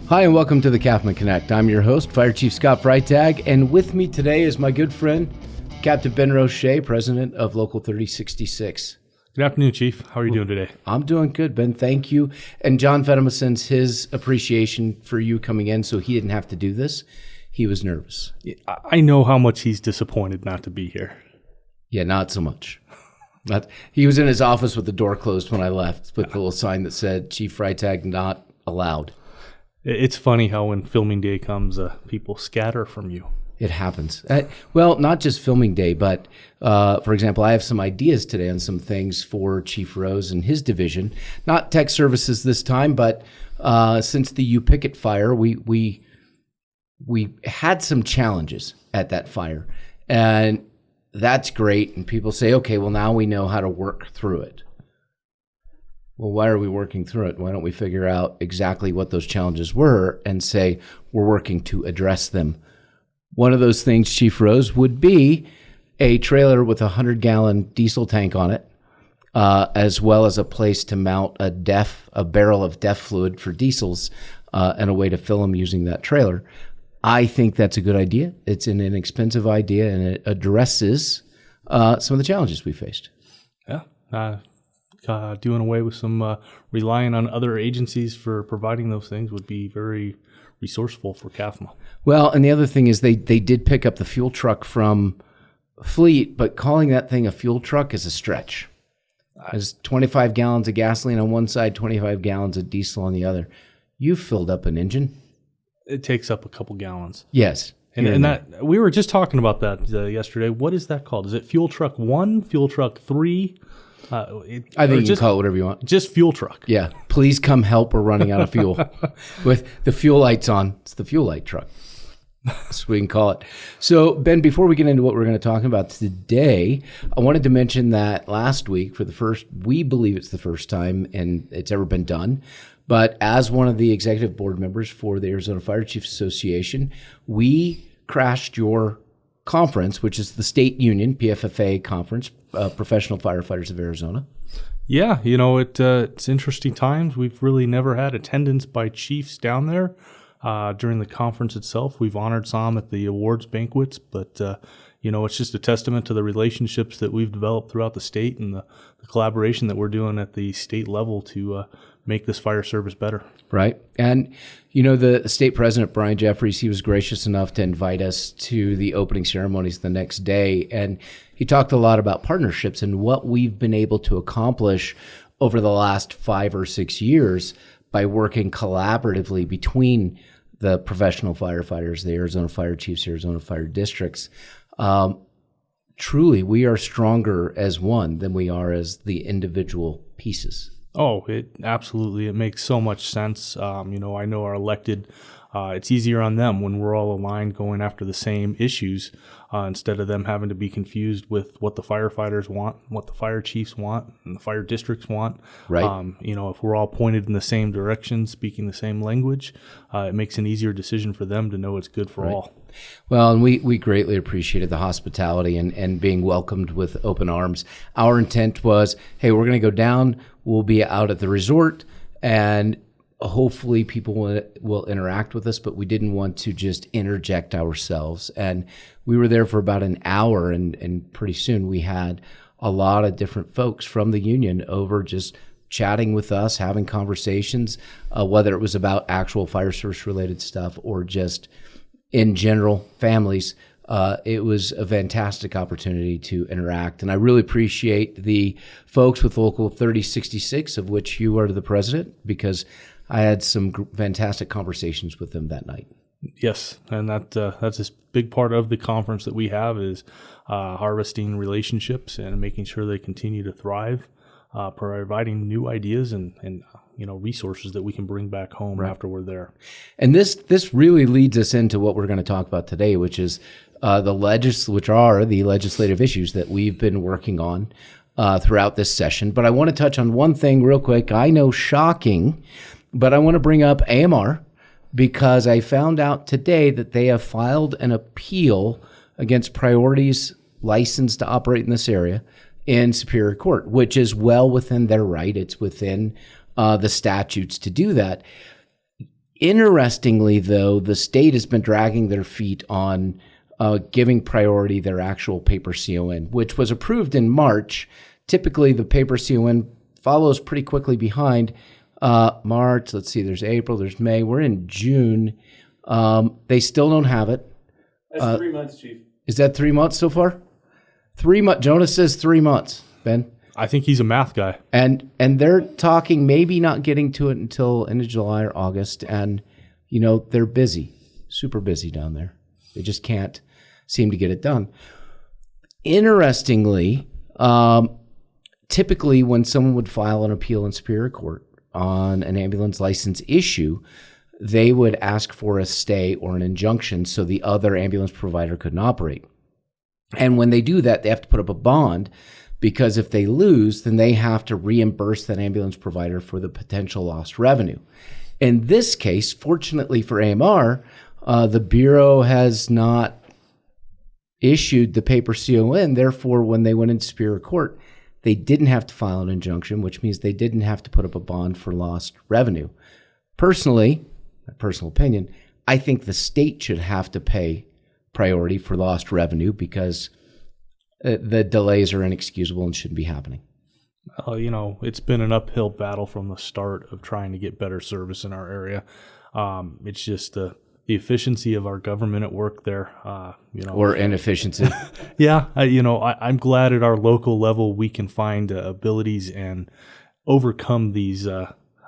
Hi, and welcome to the CAFMA Connect. I'm your host, Fire Chief Scott Freitag, and with me today is my good friend, Captain Ben Roche, President of Local 3066. Good afternoon, Chief. How are you doing today? I'm doing good, Ben. Thank you. And John Fedema sends his appreciation for you coming in so he didn't have to do this. He was nervous. I know how much he's disappointed not to be here. Yeah, not so much. He was in his office with the door closed when I left with the little sign that said, Chief Freitag not allowed. It's funny how when filming day comes, people scatter from you. It happens. Well, not just filming day, but for example, I have some ideas today on some things for Chief Rose and his division. Not tech services this time, but since the U Pickett fire, we had some challenges at that fire, and that's great. And people say, okay, well now we know how to work through it. Well, why are we working through it? Why don't we figure out exactly what those challenges were and say we're working to address them? One of those things, Chief Rose, would be a trailer with a 100-gallon diesel tank on it, as well as a place to mount a barrel of DEF fluid for diesels, and a way to fill them using that trailer. I think that's a good idea. It's an inexpensive idea, and it addresses some of the challenges we faced. Yeah. Doing away with some relying on other agencies for providing those things would be very resourceful for CAFMA. Well, and the other thing is they did pick up the fuel truck from Fleet, but calling that thing a fuel truck is a stretch. There's 25 gallons of gasoline on one side, 25 gallons of diesel on the other. You filled up an engine. It takes up a couple gallons. Yes. And that we were just talking about that yesterday. What is that called? Is it fuel truck 1, fuel truck 3? I think you can call it whatever you want. Just fuel truck. Yeah. Please come help. We're running out of fuel. With the fuel lights on, it's the fuel light truck. That's what we can call it. So, Ben, before we get into what we're going to talk about today, I wanted to mention that last week, we believe it's the first time and it's ever been done. But as one of the executive board members for the Arizona Fire Chiefs Association, we crashed your conference, which is the state union, PFFA conference, Professional Firefighters of Arizona. Yeah, it's interesting times. We've really never had attendance by chiefs down there during the conference itself. We've honored some at the awards banquets, but it's just a testament to the relationships that we've developed throughout the state and the collaboration that we're doing at the state level to make this fire service better. Right. And, the state president, Brian Jeffries, he was gracious enough to invite us to the opening ceremonies the next day. And he talked a lot about partnerships and what we've been able to accomplish over the last 5 or 6 years by working collaboratively between the professional firefighters, the Arizona Fire Chiefs, Arizona Fire Districts. Truly, we are stronger as one than we are as the individual pieces. Oh, it makes so much sense. I know our elected, it's easier on them when we're all aligned going after the same issues instead of them having to be confused with what the firefighters want, what the fire chiefs want, and the fire districts want. Right. If we're all pointed in the same direction, speaking the same language, it makes an easier decision for them to know it's good for all. Well, and we greatly appreciated the hospitality and being welcomed with open arms. Our intent was, hey, we're going to go down. We'll be out at the resort, and hopefully people will interact with us, but we didn't want to just interject ourselves. And we were there for about an hour, and pretty soon we had a lot of different folks from the union over just chatting with us, having conversations, whether it was about actual fire service related stuff or just in general families. It was a fantastic opportunity to interact. And I really appreciate the folks with Local 3066, of which you are the president, because I had some fantastic conversations with them that night. Yes, and that's a big part of the conference that we have is harvesting relationships and making sure they continue to thrive, providing new ideas and resources that we can bring back home after we're there. And this really leads us into what we're going to talk about today, which is the legislative issues that we've been working on throughout this session. But I want to touch on one thing real quick. I know, shocking, but I want to bring up AMR because I found out today that they have filed an appeal against Priority's license to operate in this area in Superior Court, which is well within their right. It's within the statutes to do that. Interestingly, though, the state has been dragging their feet on giving priority their actual paper CON, which was approved in March. Typically, the paper CON follows pretty quickly behind March. Let's see, there's April, there's May. We're in June. They still don't have it. That's 3 months, Chief. Is that 3 months so far? 3 months. Jonas says 3 months, Ben. I think he's a math guy. And they're talking maybe not getting to it until end of July or August. And, they're busy, super busy down there. They just can't seem to get it done. Interestingly, typically when someone would file an appeal in Superior Court on an ambulance license issue, they would ask for a stay or an injunction so the other ambulance provider couldn't operate. And when they do that, they have to put up a bond, because if they lose, then they have to reimburse that ambulance provider for the potential lost revenue. In this case, fortunately for AMR, the Bureau has not issued the paper CON. Therefore, when they went into Superior Court, they didn't have to file an injunction, which means they didn't have to put up a bond for lost revenue. Personally, my personal opinion, I think the state should have to pay priority for lost revenue because the delays are inexcusable and shouldn't be happening. It's been an uphill battle from the start of trying to get better service in our area. It's just the efficiency of our government at work there. Or inefficiency. Yeah, I'm glad at our local level we can find abilities and overcome these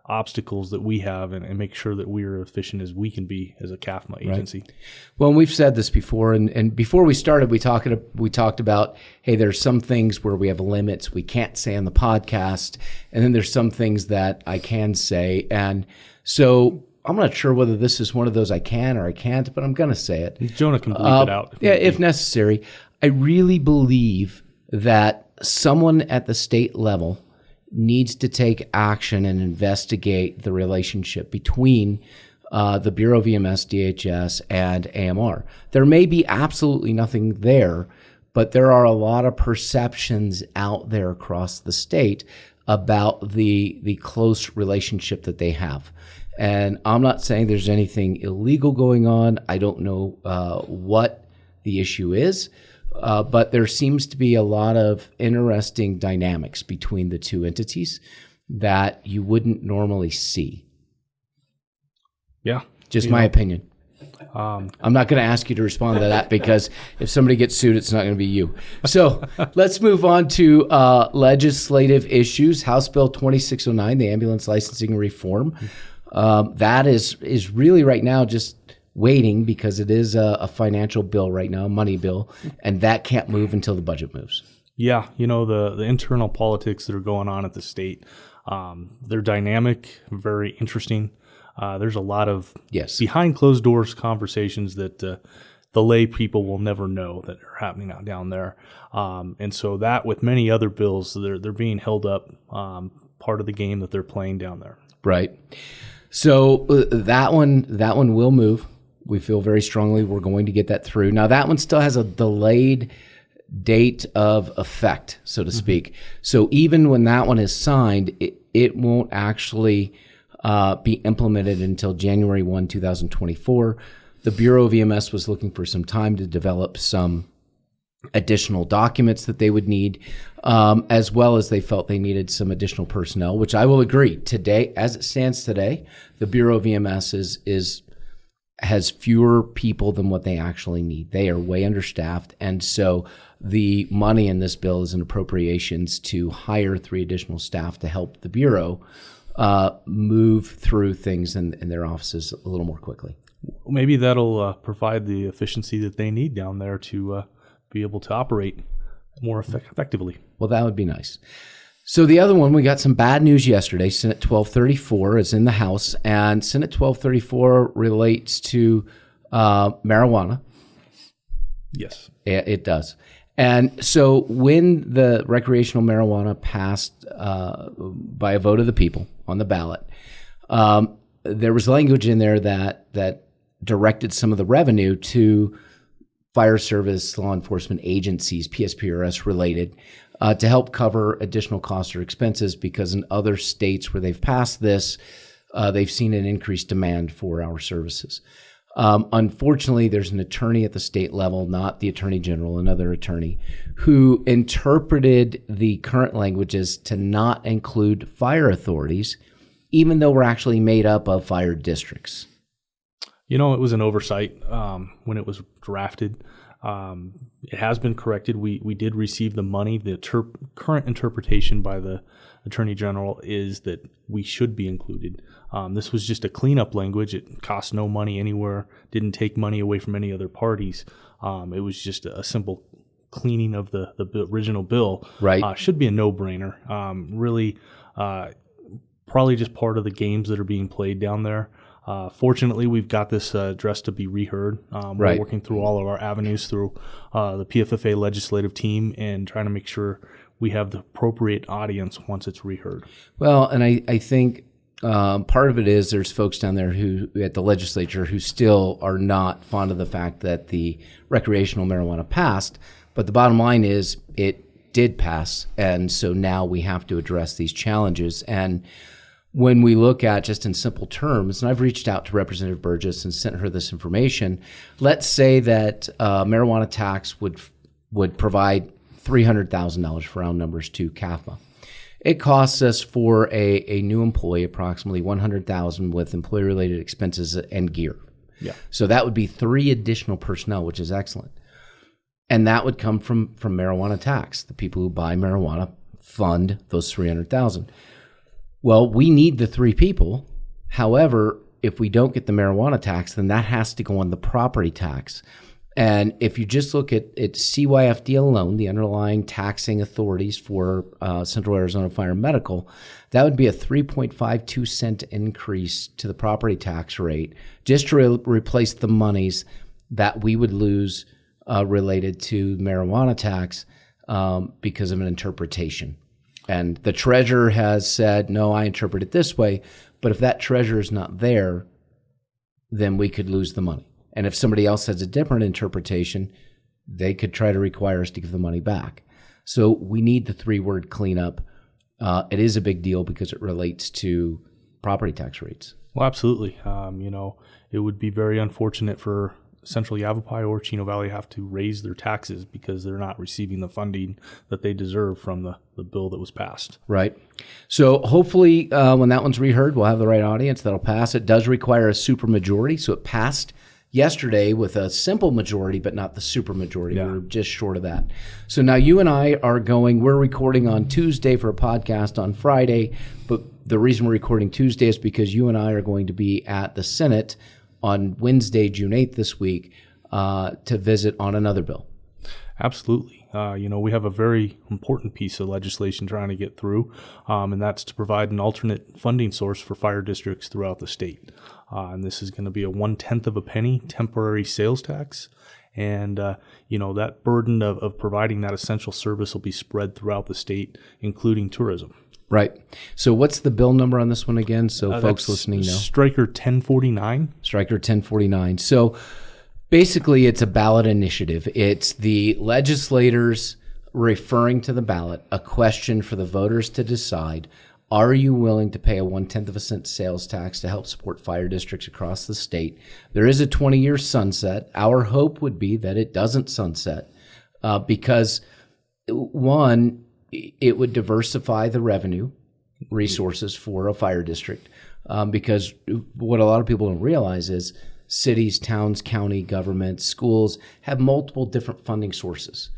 obstacles that we have and make sure that we're efficient as we can be as a CAFMA agency. Right. Well, we've said this before, and before we started, we talked about, hey, there's some things where we have limits we can't say on the podcast, and then there's some things that I can say. And so I'm not sure whether this is one of those I can or I can't, but I'm going to say it. Jonah can bleep it out. If necessary. I really believe that someone at the state level needs to take action and investigate the relationship between the Bureau of EMS, DHS, and AMR. There may be absolutely nothing there, but there are a lot of perceptions out there across the state about the close relationship that they have. And I'm not saying there's anything illegal going on. I don't know what the issue is. But there seems to be a lot of interesting dynamics between the two entities that you wouldn't normally see. Yeah. Just my opinion. I'm not going to ask you to respond to that because if somebody gets sued, it's not going to be you. So let's move on to legislative issues. House Bill 2609, the ambulance licensing reform. That is really right now just waiting because it is a financial bill right now, a money bill, and that can't move until the budget moves. Yeah, the internal politics that are going on at the state, they're dynamic, very interesting. There's a lot of behind closed doors conversations that the lay people will never know that are happening out down there. And so that with many other bills, they're being held up, part of the game that they're playing down there. Right. So that one will move. We feel very strongly we're going to get that through. Now, that one still has a delayed date of effect, so to speak. So even when that one is signed, it won't actually be implemented until January 1, 2024. The Bureau of EMS was looking for some time to develop some additional documents that they would need, as well as they felt they needed some additional personnel, which I will agree. Today, as it stands today, the Bureau of EMS has fewer people than what they actually need. They are way understaffed, and so the money in this bill is an appropriations to hire 3 additional staff to help the Bureau move through things in their offices a little more quickly. Maybe that'll provide the efficiency that they need down there to be able to operate more effectively. Well, that would be nice. So the other one, we got some bad news yesterday. Senate 1234 is in the House, and Senate 1234 relates to marijuana. Yes. It does. And so when the recreational marijuana passed by a vote of the people on the ballot, there was language in there that directed some of the revenue to fire service, law enforcement agencies, PSPRS related, to help cover additional costs or expenses, because in other states where they've passed this, they've seen an increased demand for our services. Unfortunately, there's an attorney at the state level, not the attorney general, another attorney, who interpreted the current languages to not include fire authorities, even though we're actually made up of fire districts. It was an oversight when it was drafted. It has been corrected. We did receive the money. The current interpretation by the Attorney General is that we should be included. This was just a cleanup language. It cost no money anywhere, didn't take money away from any other parties. It was just a simple cleaning of the original bill. Right. Should be a no-brainer. Really, probably just part of the games that are being played down there. Fortunately, we've got this address to be reheard. We're working through all of our avenues through the PFFA legislative team and trying to make sure we have the appropriate audience once it's reheard. Well, and I think part of it is there's folks down there who at the legislature who still are not fond of the fact that the recreational marijuana passed. But the bottom line is it did pass. And so now we have to address these challenges. And when we look at just in simple terms, and I've reached out to Representative Burgess and sent her this information, let's say that marijuana tax would provide $300,000 for round numbers to CAFMA. It costs us for a new employee approximately $100,000 with employee-related expenses and gear. Yeah. So that would be 3 additional personnel, which is excellent. And that would come from marijuana tax. The people who buy marijuana fund those $300,000. Well, we need the 3 people. However, if we don't get the marijuana tax, then that has to go on the property tax. And if you just look at CYFD alone, the underlying taxing authorities for Central Arizona Fire and Medical, that would be a 3.52 cent increase to the property tax rate just to replace the monies that we would lose related to marijuana tax because of an interpretation. And the treasurer has said, no, I interpret it this way. But if that treasurer is not there, then we could lose the money. And if somebody else has a different interpretation, they could try to require us to give the money back. So we need the 3-word cleanup. It is a big deal because it relates to property tax rates. Well, absolutely. It would be very unfortunate for Central Yavapai or Chino Valley have to raise their taxes because they're not receiving the funding that they deserve from the bill that was passed. Right. So hopefully when that one's reheard, we'll have the right audience that'll pass. It does require a supermajority, so it passed yesterday with a simple majority, but not the supermajority. Yeah. We're just short of that. So now you and I we're recording on Tuesday for a podcast on Friday, but the reason we're recording Tuesday is because you and I are going to be at the Senate on Wednesday, June 8th this week, to visit on another bill. Absolutely. We have a very important piece of legislation trying to get through, and that's to provide an alternate funding source for fire districts throughout the state. And this is going to be a 1/10 of a penny temporary sales tax. And, that burden of providing that essential service will be spread throughout the state, including tourism. Right. So what's the bill number on this one again? So folks listening know. Stryker 1049. Stryker 1049. So basically it's a ballot initiative. It's the legislators referring to the ballot a question for the voters to decide, are you willing to pay a 1/10 of a cent sales tax to help support fire districts across the state? There is a 20-year sunset. Our hope would be that it doesn't sunset because, one, it would diversify the revenue resources for a fire district because what a lot of people don't realize is cities, towns, county governments, schools have multiple different funding sources.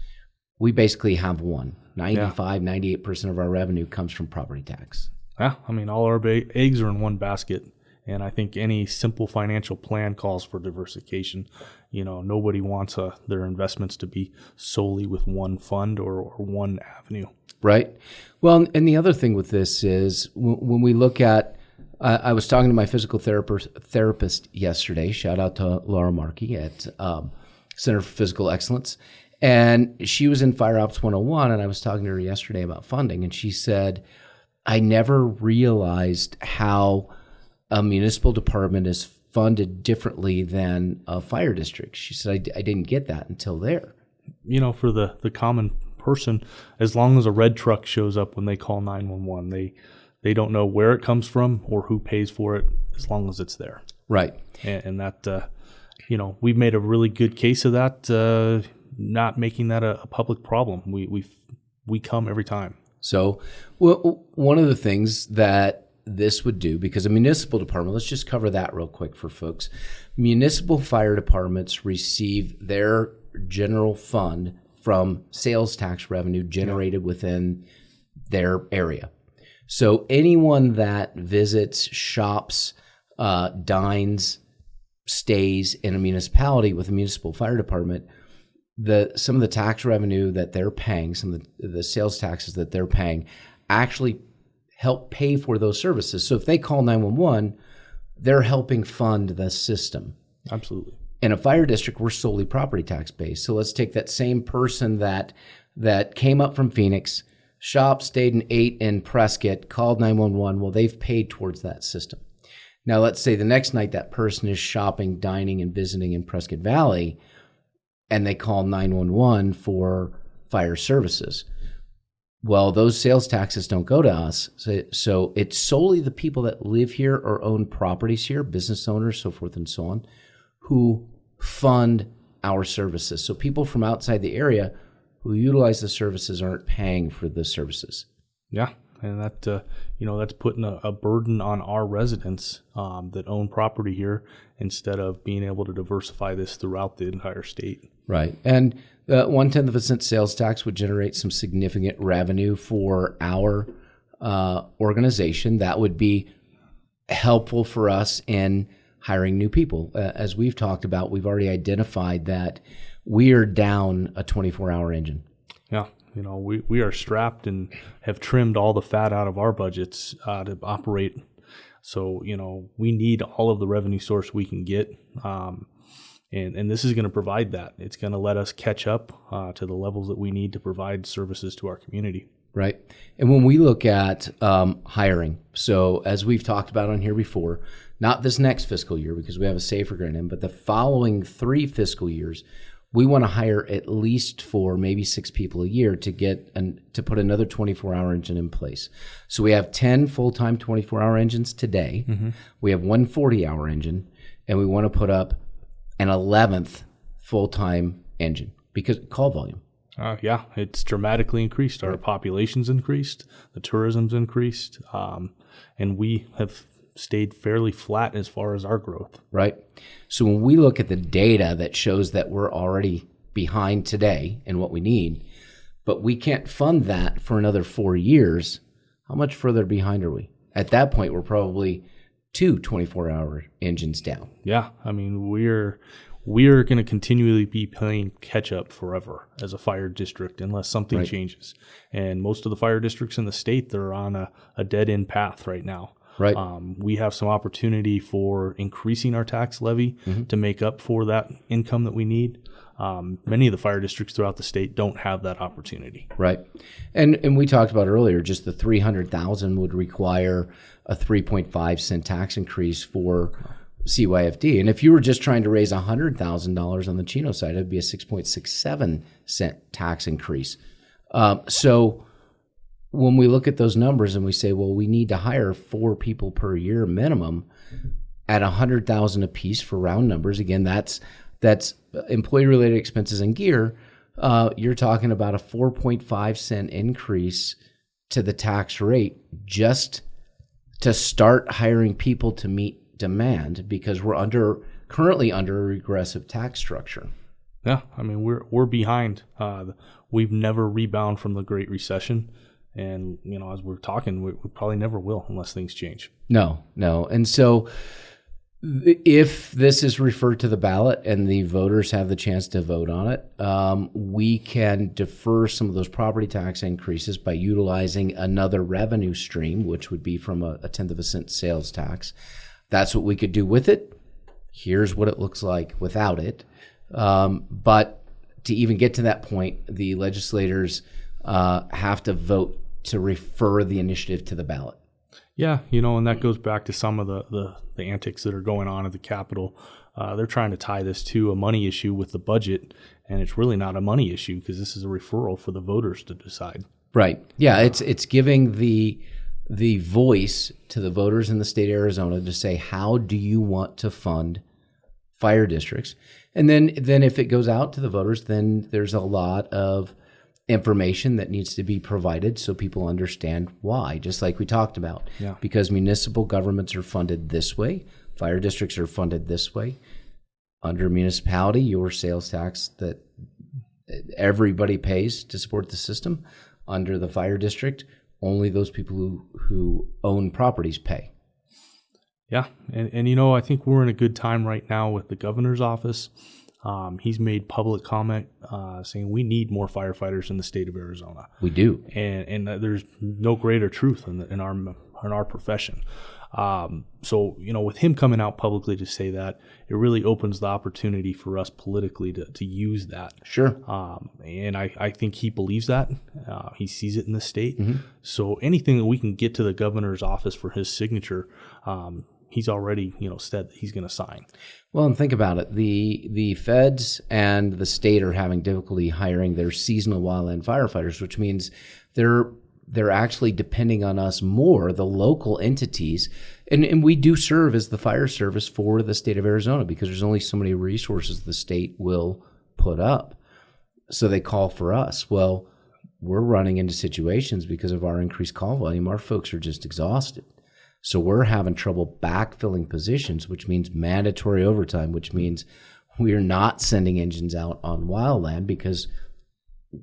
We basically have one. 98% of our revenue comes from property tax. Yeah, all our eggs are in one basket. And I think any simple financial plan calls for diversification. Nobody wants their investments to be solely with one fund or one avenue. Right. Well, and the other thing with this is when we look at, I was talking to my physical therapist yesterday. Shout out to Laura Markey at Center for Physical Excellence. And she was in Fire Ops 101, and I was talking to her yesterday about funding. And she said, I never realized how a municipal department is funded differently than a fire district. She said, I didn't get that until there. For the common person, as long as a red truck shows up when they call 911, They don't know where it comes from or who pays for it as long as it's there. Right. And that, we've made a really good case of that, not making that a public problem. We come every time. So one of the things that this would do, because a municipal department, let's just cover that real quick for folks. Municipal fire departments receive their general fund from sales tax revenue generated within their area. So anyone that visits, shops, dines, stays in a municipality with a municipal fire department, some of the tax revenue that they're paying, some of the sales taxes that they're paying, actually help pay for those services. So if they call 911, they're helping fund the system. Absolutely. In a fire district, we're solely property tax based. So let's take that same person that came up from Phoenix, shopped, stayed and ate in Prescott, called 911. Well, they've paid towards that system. Now, let's say the next night that person is shopping, dining, and visiting in Prescott Valley, and they call 911 for fire services. Well, those sales taxes don't go to us. So it's solely the people that live here or own properties here, business owners, so forth and so on, who fund our services. So people from outside the area who utilize the services aren't paying for the services. Yeah, and that that's putting a burden on our residents that own property here instead of being able to diversify this throughout the entire state. Right, and 0.1% sales tax would generate some significant revenue for our organization. That would be helpful for us in hiring new people. As we've talked about, we've already identified that we are down a 24-hour engine. Yeah, we are strapped and have trimmed all the fat out of our budgets to operate. So, we need all of the revenue source we can get. And this is going to provide that. It's going to let us catch up to the levels that we need to provide services to our community. Right. And when we look at hiring, so as we've talked about on here before, not this next fiscal year because we have a safer grant in, but the following 3 fiscal years, we want to hire at least 4, maybe 6 people a year to put another 24-hour engine in place. So we have 10 full-time 24-hour engines today. Mm-hmm. We have 1 40-hour engine, and we want to put up an 11th full-time engine because call volume. Yeah, it's dramatically increased. Our population's increased, the tourism's increased, and we have stayed fairly flat as far as our growth. Right. So when we look at the data that shows that we're already behind today in what we need, but we can't fund that for another 4 years, how much further behind are we? At that point, we're probably 2 24-hour engines down. Yeah, I mean, we're going to continually be playing catch up forever as a fire district unless something changes. And most of the fire districts in the state, they're on a dead end path right now. Right. We have some opportunity for increasing our tax levy to make up for that income that we need. Many of the fire districts throughout the state don't have that opportunity. Right. And we talked about earlier, just the $300,000 would require a 3.5 cent tax increase for CYFD. And if you were just trying to raise $100,000 on the Chino side, it'd be a 6.67 cent tax increase. So when we look at those numbers and we say, well, we need to hire 4 people per year minimum at $100,000 a piece for round numbers. Again, that's employee-related expenses and gear. You're talking about a 4.5 cent increase to the tax rate just to start hiring people to meet demand because we're currently under a regressive tax structure. Yeah, I mean we're behind. We've never rebound from the Great Recession. And, as we're talking, we probably never will unless things change. No. And so if this is referred to the ballot and the voters have the chance to vote on it, we can defer some of those property tax increases by utilizing another revenue stream, which would be from a 1/10 cent sales tax. That's what we could do with it. Here's what it looks like without it. But to even get to that point, the legislators have to vote to refer the initiative to the ballot. Yeah, and that goes back to some of the antics that are going on at the Capitol. They're trying to tie this to a money issue with the budget, and it's really not a money issue because this is a referral for the voters to decide. Right. Yeah, it's giving the the voice to the voters in the state of Arizona to say, how do you want to fund fire districts? And then if it goes out to the voters, then there's a lot of information that needs to be provided so people understand why, just like we talked about. Yeah. Because municipal governments are funded this way, fire districts are funded this way. Under municipality, your sales tax that everybody pays to support the system. Under the fire district, only those people who own properties pay. Yeah, and I think we're in a good time right now with the governor's office. He's made public comment saying we need more firefighters in the state of Arizona. We do, and there's no greater truth in our profession. So with him coming out publicly to say that, it really opens the opportunity for us politically to use that. Sure. And I think he believes that. He sees it in the state. Mm-hmm. So anything that we can get to the governor's office for his signature, he's already said that he's going to sign. Well, and think about it. The feds and the state are having difficulty hiring their seasonal wildland firefighters, which means they're actually depending on us more, the local entities. And we do serve as the fire service for the state of Arizona because there's only so many resources the state will put up. So they call for us. Well, we're running into situations because of our increased call volume. Our folks are just exhausted. So we're having trouble backfilling positions, which means mandatory overtime, which means we're not sending engines out on wildland because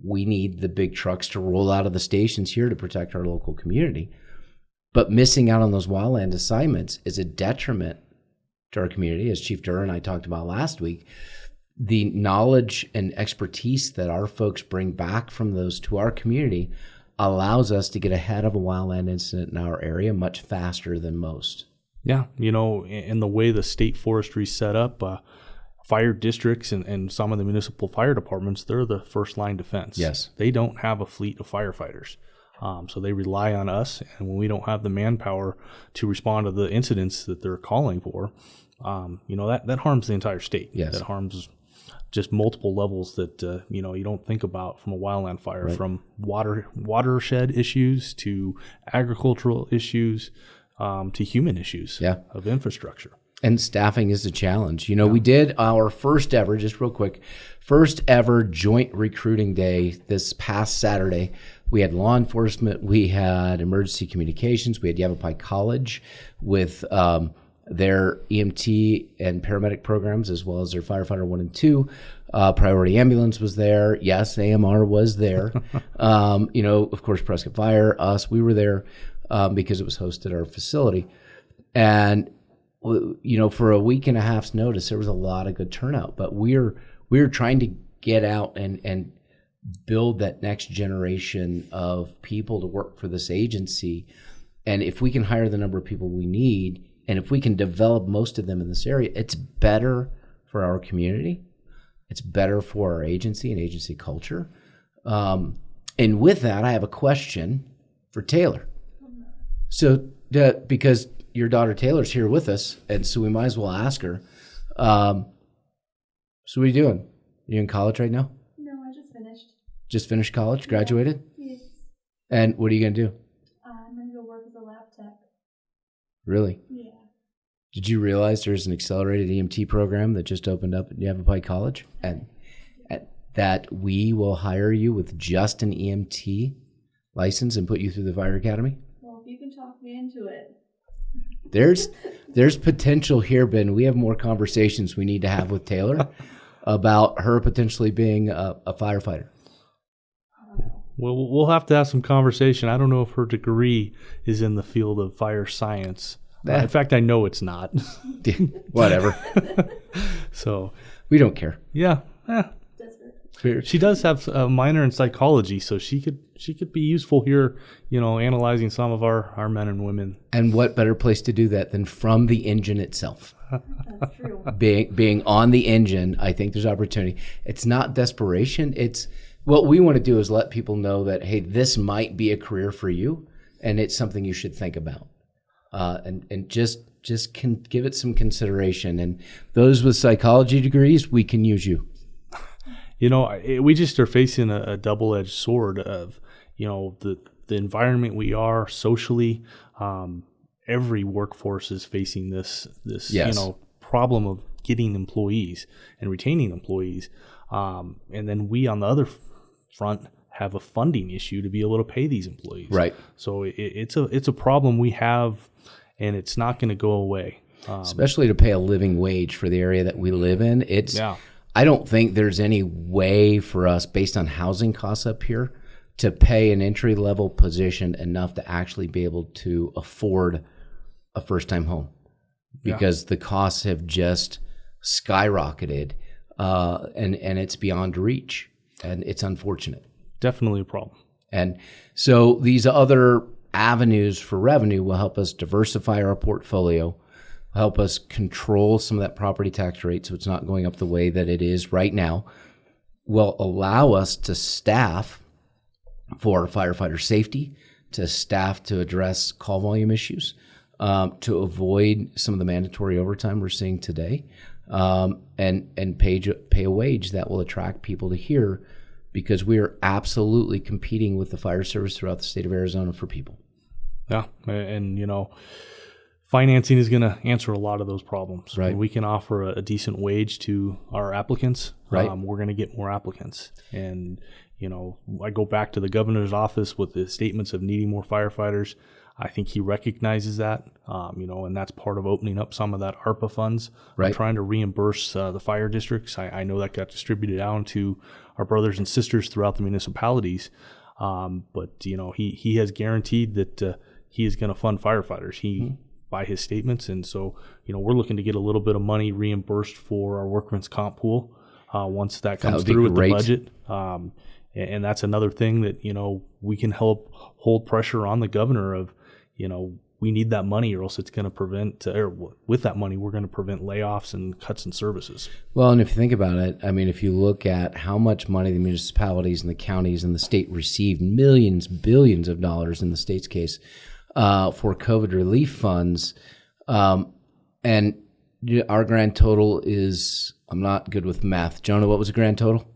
we need the big trucks to roll out of the stations here to protect our local community. But missing out on those wildland assignments is a detriment to our community. As Chief Durr and I talked about last week, the knowledge and expertise that our folks bring back from those to our community allows us to get ahead of a wildland incident in our area much faster than most. Yeah, in the way the state forestry is set up, fire districts and some of the municipal fire departments, they're the first line defense. Yes. They don't have a fleet of firefighters. So they rely on us, and when we don't have the manpower to respond to the incidents that they're calling for, that harms the entire state. Yes. That harms just multiple levels that you don't think about from a wildland fire, right. From watershed issues to agricultural issues to human issues of infrastructure. And staffing is a challenge. We did our first ever joint recruiting day this past Saturday. We had law enforcement, we had emergency communications, we had Yavapai College with their EMT and paramedic programs, as well as their firefighter 1 and 2. Priority ambulance was there. Yes, AMR was there. Of course, Prescott Fire, us, we were there because it was hosted at our facility. And for a week and a half's notice, there was a lot of good turnout. But we're trying to get out and build that next generation of people to work for this agency. And if we can hire the number of people we need, and if we can develop most of them in this area, it's better for our community. It's better for our agency and agency culture. And with that, I have a question for Taylor. So because your daughter Taylor's here with us, and so we might as well ask her. So what are you doing? Are you in college right now? No, I just finished. Just finished college? Graduated? Yes. And what are you going to do? I'm going to go work as a lab tech. Really? Yeah. Did you realize there's an accelerated EMT program that just opened up at Yavapai College? And that we will hire you with just an EMT license and put you through the fire academy? Well, if you can talk me into it. There's potential here, Ben. We have more conversations we need to have with Taylor about her potentially being a firefighter. Well, we'll have to have some conversation. I don't know if her degree is in the field of fire science. In fact, I know it's not. Whatever. So we don't care. Yeah. Desperate. She does have a minor in psychology, so she could be useful here, analyzing some of our men and women. And what better place to do that than from the engine itself? That's true. Being on the engine, I think there's opportunity. It's not desperation. It's what we want to do is let people know that, hey, this might be a career for you, and it's something you should think about. And just can give it some consideration. And those with psychology degrees, we can use you. We just are facing a double-edged sword of, the the environment we are socially, every workforce is facing this Yes. problem of getting employees and retaining employees. And then we on the other front have a funding issue to be able to pay these employees. Right. So it's a problem we have, and it's not going to go away. Especially to pay a living wage for the area that we live in. Yeah. I don't think there's any way for us, based on housing costs up here, to pay an entry-level position enough to actually be able to afford a first-time home, because the costs have just skyrocketed, and it's beyond reach, and it's unfortunate. Definitely a problem. And so these other avenues for revenue will help us diversify our portfolio, help us control some of that property tax rate so it's not going up the way that it is right now, will allow us to staff for firefighter safety, to staff to address call volume issues, to avoid some of the mandatory overtime we're seeing today, and pay a wage that will attract people to here, because we are absolutely competing with the fire service throughout the state of Arizona for people. Yeah, and financing is going to answer a lot of those problems. Right. When we can offer a decent wage to our applicants, right, we're going to get more applicants. And I go back to the governor's office with the statements of needing more firefighters. I think he recognizes that, and that's part of opening up some of that ARPA funds, right, trying to reimburse the fire districts. I know that got distributed out to our brothers and sisters throughout the municipalities, but he has guaranteed that he is going to fund firefighters. By his statements, and so we're looking to get a little bit of money reimbursed for our workman's comp pool once that comes through with the budget. And that's another thing that we can help hold pressure on the governor of we need that money, or else it's going to prevent, or with that money, we're going to prevent layoffs and cuts in services. Well, and if you think about it, I mean, if you look at how much money the municipalities and the counties and the state received, millions, billions of dollars in the state's case, for COVID relief funds, and our grand total is, I'm not good with math. Jonah, what was the grand total?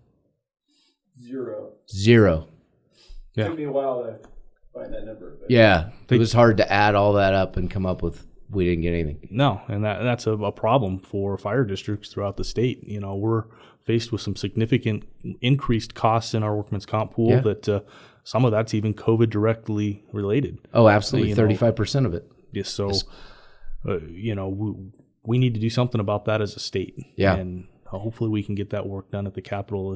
Zero. Yeah. It took me a while to find that number. But yeah, it was hard to add all that up and come up with, we didn't get anything. No, and that's a problem for fire districts throughout the state. We're faced with some significant increased costs in our workman's comp pool that some of that's even COVID directly related. Oh, absolutely, 35% of it. Yes, so we need to do something about that as a state. Yeah, and hopefully we can get that work done at the Capitol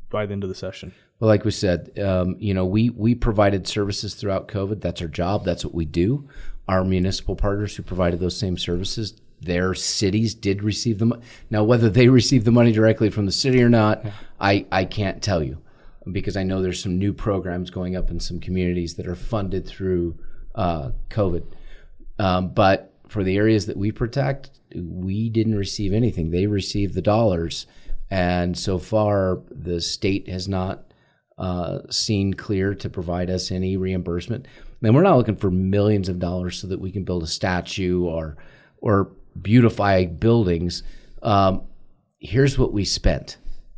by the end of the session. Well, like we said, we provided services throughout COVID. That's our job. That's what we do. Our municipal partners who provided those same services, their cities did receive them. Now, whether they received the money directly from the city or not, I can't tell you, because I know there's some new programs going up in some communities that are funded through COVID. But for the areas that we protect, we didn't receive anything. They received the dollars. And so far, the state has not seen clear to provide us any reimbursement. And we're not looking for millions of dollars so that we can build a statue or beautify buildings. Here's what we spent.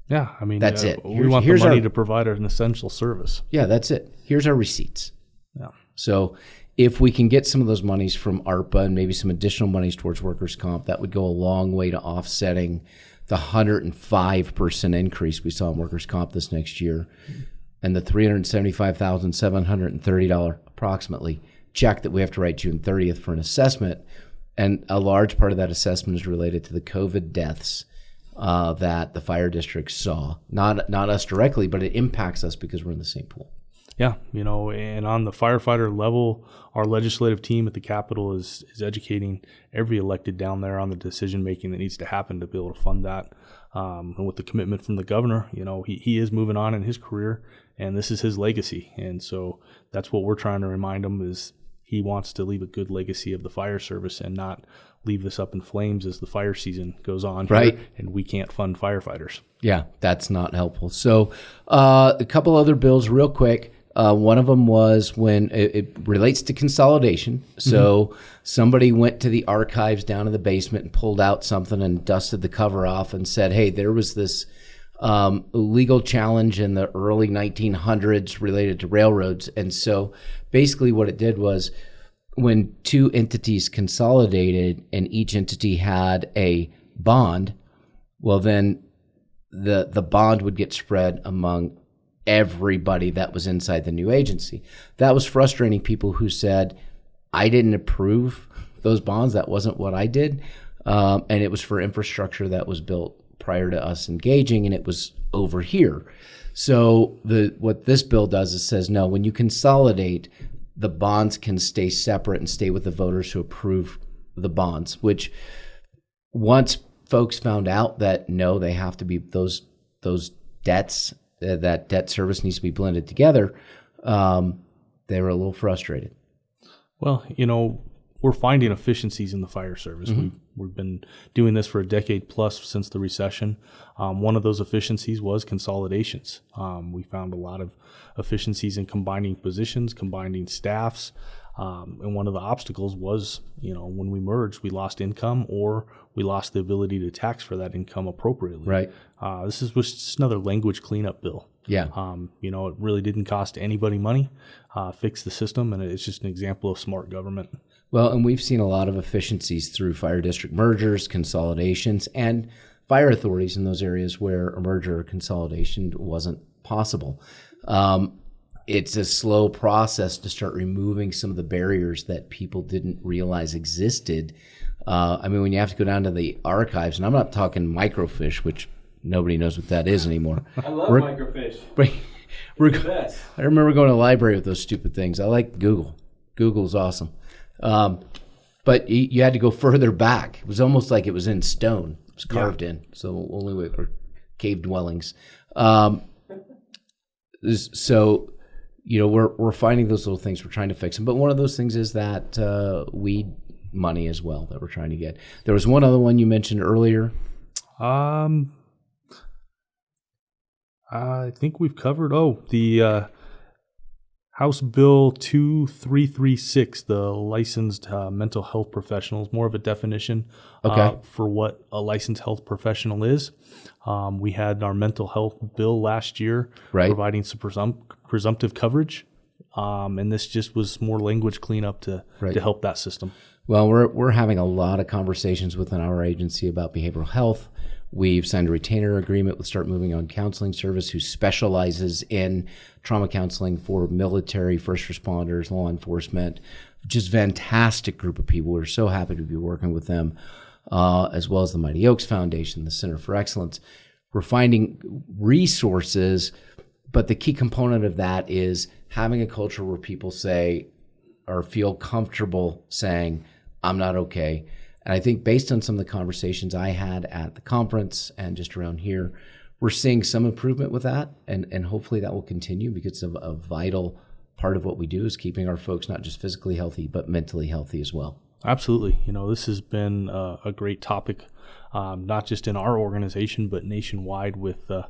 Yeah, I mean, that's it. We want the money to provide an essential service. Yeah, that's it. Here's our receipts. Yeah. So if we can get some of those monies from ARPA and maybe some additional monies towards workers' comp, that would go a long way to offsetting the 105% increase we saw in workers' comp this next year, and the $375,730 approximately check that we have to write June 30th for an assessment. And a large part of that assessment is related to the COVID deaths that the fire districts saw. Not us directly, but it impacts us because we're in the same pool. Yeah, and on the firefighter level, our legislative team at the Capitol is educating every elected down there on the decision making that needs to happen to be able to fund that. And with the commitment from the governor, he is moving on in his career, and this is his legacy. And so that's what we're trying to remind him, is he wants to leave a good legacy of the fire service and not leave this up in flames as the fire season goes on. Right. Here, and we can't fund firefighters. Yeah, that's not helpful. So a couple other bills real quick. One of them was when it relates to consolidation. So somebody went to the archives down in the basement and pulled out something and dusted the cover off and said, hey, there was this legal challenge in the early 1900s related to railroads. And so basically what it did was when two entities consolidated and each entity had a bond, well, then the bond would get spread among everybody that was inside the new agency. That was frustrating people who said, I didn't approve those bonds. That wasn't what I did. And it was for infrastructure that was built prior to us engaging, and it was over here. So what this bill does is says, no, when you consolidate, the bonds can stay separate and stay with the voters who approve the bonds, which once folks found out that, no, they have to be those debts, that debt service needs to be blended together, they were a little frustrated. Well, we're finding efficiencies in the fire service. We've been doing this for a decade plus since the recession. One of those efficiencies was consolidations. We found a lot of efficiencies in combining positions, combining staffs. And one of the obstacles was, when we merged, we lost income or we lost the ability to tax for that income appropriately. Right. This is just another language cleanup bill. Yeah. It really didn't cost anybody money, fix the system, and it's just an example of smart government. Well, and we've seen a lot of efficiencies through fire district mergers, consolidations, and fire authorities in those areas where a merger or consolidation wasn't possible. It's a slow process to start removing some of the barriers that people didn't realize existed. When you have to go down to the archives, and I'm not talking microfiche, which nobody knows what that is anymore. I love microfiche. I remember going to the library with those stupid things. I like Google. Google's awesome. But you had to go further back. It was almost like it was in stone. It was carved in. So only with or cave dwellings. So, we're finding those little things. We're trying to fix them. But one of those things is that weed money as well that we're trying to get. There was one other one you mentioned earlier. I think we've covered, the House Bill 2336, the licensed mental health professionals, more of a definition for what a licensed health professional is. We had our mental health bill last year providing some presumptive coverage, and this just was more language cleanup to help that system. Well, we're having a lot of conversations within our agency about behavioral health. We've signed a retainer agreement with Start Moving On Counseling Service, who specializes in trauma counseling for military, first responders, law enforcement. Just fantastic group of people. We're so happy to be working with them, as well as the Mighty Oaks Foundation, the Center for Excellence. We're finding resources, but the key component of that is having a culture where people say or feel comfortable saying, I'm not okay. And I think based on some of the conversations I had at the conference and just around here, we're seeing some improvement with that. And hopefully that will continue, because a vital part of what we do is keeping our folks not just physically healthy, but mentally healthy as well. Absolutely. This has been a great topic, not just in our organization, but nationwide with the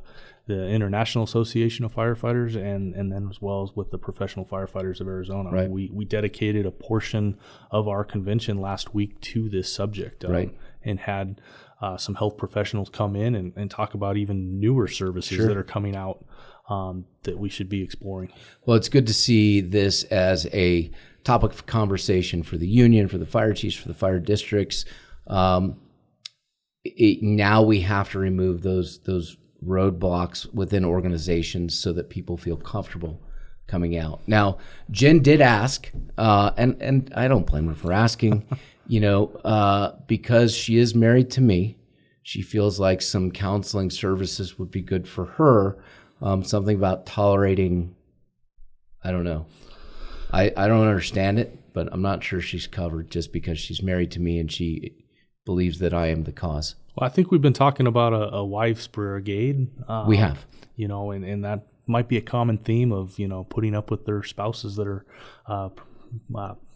International Association of Firefighters and then as well as with the Professional Firefighters of Arizona. Right. We dedicated a portion of our convention last week to this subject, and had some health professionals come in and talk about even newer services that are coming out that we should be exploring. Well, it's good to see this as a topic of conversation for the union, for the fire chiefs, for the fire districts. Now we have to remove those roadblocks within organizations so that people feel comfortable coming out. Now, Jen did ask, and I don't blame her for asking, because she is married to me, she feels like some counseling services would be good for her. Something about tolerating, I don't know. I don't understand it, but I'm not sure she's covered just because she's married to me and she believes that I am the cause. Well, I think we've been talking about a wife's brigade. We have. And that might be a common theme of, putting up with their spouses that are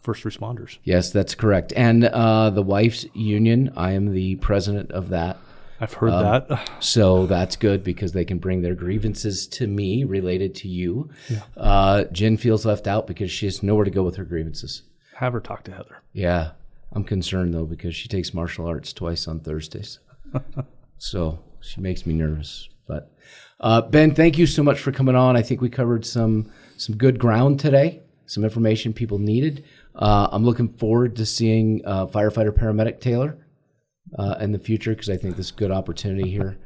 first responders. Yes, that's correct. And the wife's union, I am the president of that. I've heard that. So that's good because they can bring their grievances to me related to you. Yeah. Jen feels left out because she has nowhere to go with her grievances. Have her talk to Heather. Yeah. I'm concerned, though, because she takes martial arts twice on Thursdays. So she makes me nervous. But Ben, thank you so much for coming on. I think we covered some good ground today, some information people needed. I'm looking forward to seeing firefighter paramedic Taylor in the future, because I think this is a good opportunity here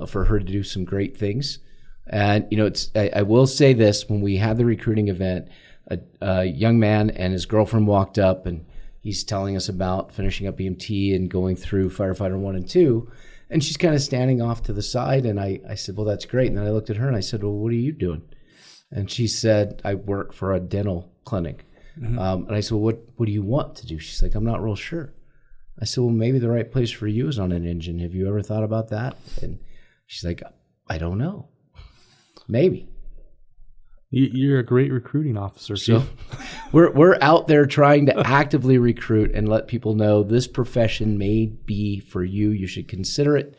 for her to do some great things. And I will say this: when we had the recruiting event, a young man and his girlfriend walked up, and he's telling us about finishing up EMT and going through firefighter 1 and 2. And she's kind of standing off to the side. And I said, well, that's great. And then I looked at her and I said, well, what are you doing? And she said, I work for a dental clinic. Mm-hmm. And I said, well, what do you want to do? She's like, I'm not real sure. I said, well, maybe the right place for you is on an engine. Have you ever thought about that? And she's like, I don't know. Maybe. You're a great recruiting officer, So Chief. we're out there trying to actively recruit and let people know this profession may be for you. You should consider it.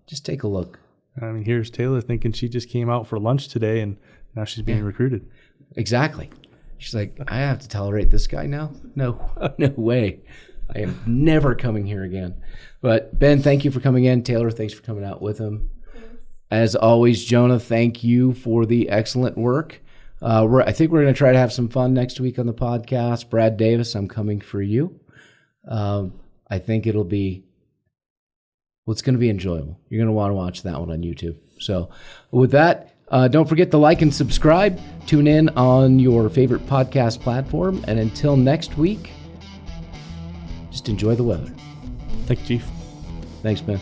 Just take a look. I mean, here's Taylor thinking she just came out for lunch today, and now she's being recruited. Exactly. She's like, I have to tolerate this guy now? No way. I am never coming here again. But Ben, thank you for coming in. Taylor, thanks for coming out with him. As always, Jonah, thank you for the excellent work. I think we're going to try to have some fun next week on the podcast. Brad Davis, I'm coming for you. I think it's going to be enjoyable. You're going to want to watch that one on YouTube. So with that, don't forget to like and subscribe. Tune in on your favorite podcast platform. And until next week, just enjoy the weather. Thank you, Chief. Thanks, Ben.